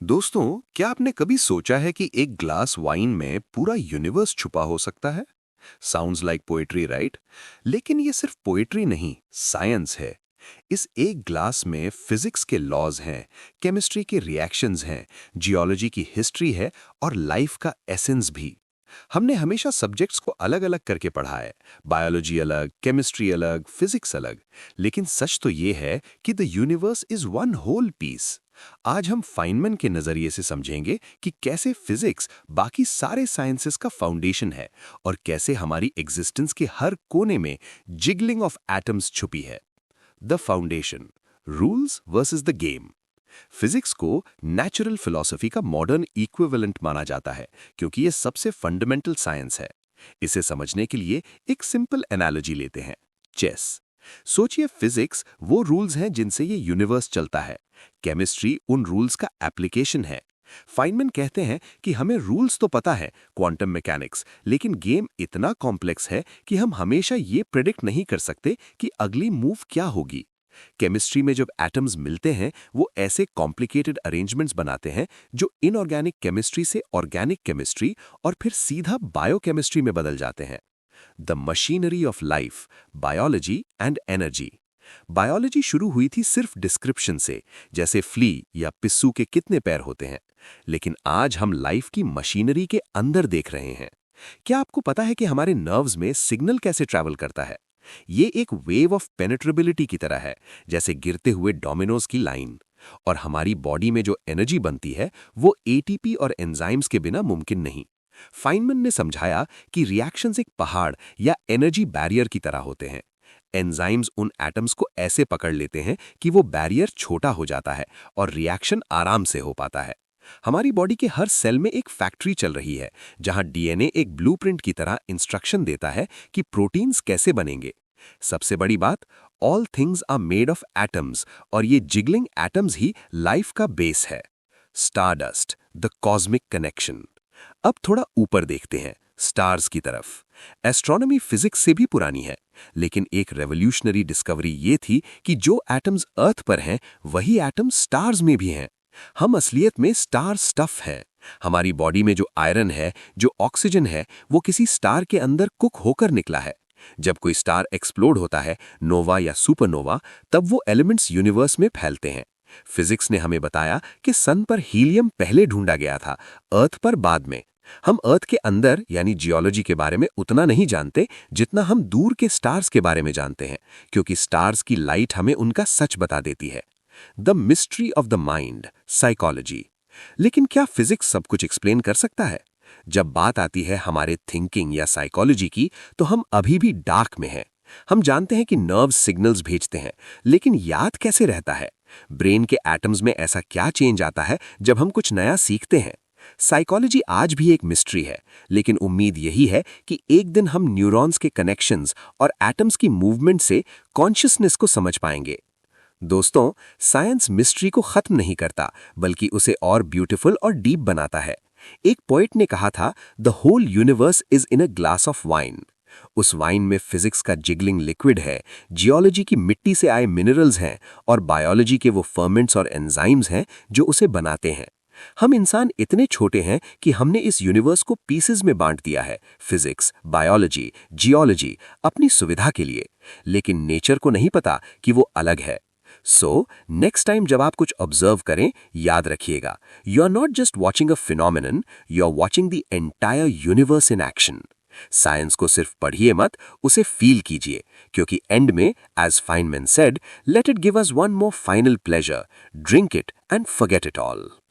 दोस्तों, क्या आपने कभी सोचा है कि एक ग्लास वाइन में पूरा यूनिवर्स छुपा हो सकता है? Sounds like poetry, right? लेकिन ये सिर्फ पोएट्री नहीं, साइंस है। इस एक ग्लास में फिजिक्स के लॉज हैं, केमिस्ट्री के रिएक्शंस हैं, जियोलॉजी की हिस्ट्री है और लाइफ का एसेंस भी। हमने हमेशा सब्जेक्ट्स को अलग अलग करके पढ़ा है, बायोलॉजी अलग, केमिस्ट्री अलग, फिजिक्स अलग। लेकिन सच तो ये है कि the universe is one whole piece. आज हम फाइनमैन के नजरिए से समझेंगे कि कैसे फिजिक्स बाकी सारे साइंसेस का फाउंडेशन है और कैसे हमारी एग्जिस्टेंस के हर कोने में जिगलिंग ऑफ एटम्स छुपी है। The foundation, rules versus the game. Physics को नेचुरल फिलॉसफी का मॉडर्न इक्विवेलेंट माना जाता है क्योंकि ये सबसे फंडामेंटल साइंस है। इसे समझने के लिए एक सिंपल एनालॉजी लेते हैं, चेस। सोचिए, फिजिक्स वो रूल्स हैं जिनसे ये यूनिवर्स चलता है, केमिस्ट्री उन रूल्स का एप्लीकेशन है। फाइनमैन कहते हैं कि हमें रूल्स तो पता है, क्वांटम मैकेनिक्स, लेकिन गेम इतना कॉम्प्लेक्स है कि हम हमेशा ये प्रेडिक्ट नहीं कर सकते कि अगली मूव क्या होगी। केमिस्ट्री में जब एटम्स मिलते हैं वो ऐसे कॉम्प्लिकेटेड अरेंजमेंट्स बनाते हैं जो इनऑर्गेनिक केमिस्ट्री से ऑर्गेनिक केमिस्ट्री और फिर सीधा बायोकेमिस्ट्री में बदल जाते हैं। The machinery of life, biology and energy. Biology शुरू हुई थी सिर्फ डिस्क्रिप्शन से, जैसे फ्ली या पिस्सू के कितने पैर होते हैं। लेकिन आज हम लाइफ की मशीनरी के अंदर देख रहे हैं। क्या आपको पता है कि हमारे नर्व्स में सिग्नल कैसे ट्रैवल करता है? ये एक वेव ऑफ पेनिट्रेबिलिटी की तरह है, जैसे गिरते हुए डोमिनोज की लाइन। और हमारी बॉडी में जो एनर्जी बनती है वो एटीपी और एंजाइम्स के बिना मुमकिन नहीं। फाइनमैन ने समझाया कि रिएक्शंस एक पहाड़ या एनर्जी बैरियर की तरह होते हैं। एंजाइम्स उन एटम्स को ऐसे पकड़ लेते हैं कि वो बैरियर छोटा हो जाता है और रिएक्शन आराम से हो पाता है। हमारी बॉडी के हर सेल में एक फैक्ट्री चल रही है, जहां डीएनए एक ब्लूप्रिंट की तरह इंस्ट्रक्शन देता है कि प्रोटीन्स कैसे बनेंगे। सबसे बड़ी बात, all things are made of atoms, और ये जिगलिंग एटम्स ही लाइफ का बेस है। Stardust, the cosmic connection. अब थोड़ा ऊपर देखते हैं, स्टार्स की तरफ। एस्ट्रोनॉमी फिजिक्स से भी पुरानी है, लेकिन एक रेवोल्यूशनरी डिस्कवरी ये थी कि जो एटम्स अर्थ पर हैं वही एटम्स स्टार्स में भी हैं। हम असलियत में स्टार स्टफ है। हमारी बॉडी में जो आयरन है, जो ऑक्सीजन है, वो किसी स्टार के अंदर कुक होकर निकला है। जब कोई स्टार एक्सप्लोड होता है, नोवा या सुपरनोवा, तब वो एलिमेंट्स यूनिवर्स में फैलते हैं। फिजिक्स ने हमें बताया कि सन पर हीलियम पहले ढूंढा गया था, अर्थ पर बाद में। हम अर्थ के अंदर यानी जियोलॉजी के बारे में उतना नहीं जानते जितना हम दूर के स्टार्स के बारे में जानते हैं, क्योंकि स्टार्स की लाइट हमें उनका सच बता देती है। The mystery of the mind, psychology. लेकिन क्या फिजिक्स सब कुछ एक्सप्लेन कर सकता है? जब बात आती है हमारे थिंकिंग या साइकोलॉजी की, तो हम अभी भी डार्क में हैं। हम जानते हैं कि नर्व सिग्नल्स भेजते हैं, लेकिन याद कैसे रहता है? ब्रेन के एटम्स में ऐसा क्या चेंज आता है जब हम कुछ नया सीखते हैं? साइकोलॉजी आज भी एक मिस्ट्री है, लेकिन उम्मीद यही है कि एक दिन हम न्यूरॉन्स के कनेक्शंस और एटम्स की मूवमेंट से कॉन्शियसनेस को समझ पाएंगे। दोस्तों, साइंस मिस्ट्री को खत्म नहीं करता, बल्कि उसे और ब्यूटीफुल और डीप बनाता है। एक पोएट ने कहा था, the whole universe is in a glass of wine. उस वाइन में फिजिक्स का जिगलिंग लिक्विड है, जियोलॉजी की मिट्टी से आए मिनरल्स हैं, और बायोलॉजी के वो फर्मेंट्स और एंजाइम्स हैं जो उसे बनाते हैं। हम इंसान इतने छोटे हैं कि हमने इस यूनिवर्स को पीसेस में बांट दिया है, फिजिक्स, बायोलॉजी, जियोलॉजी, अपनी सुविधा के लिए। लेकिन नेचर को नहीं पता कि वो अलग है। सो नेक्स्ट टाइम जब आप कुछ ऑब्जर्व करें, याद रखिएगा, you are not just watching a phenomenon, you are watching the entire universe in action. Science को सिर्फ पढ़िए मत, उसे फील कीजिए, क्योंकि एंड में, as Feynman said, let it give us one more final pleasure, drink it and forget it all.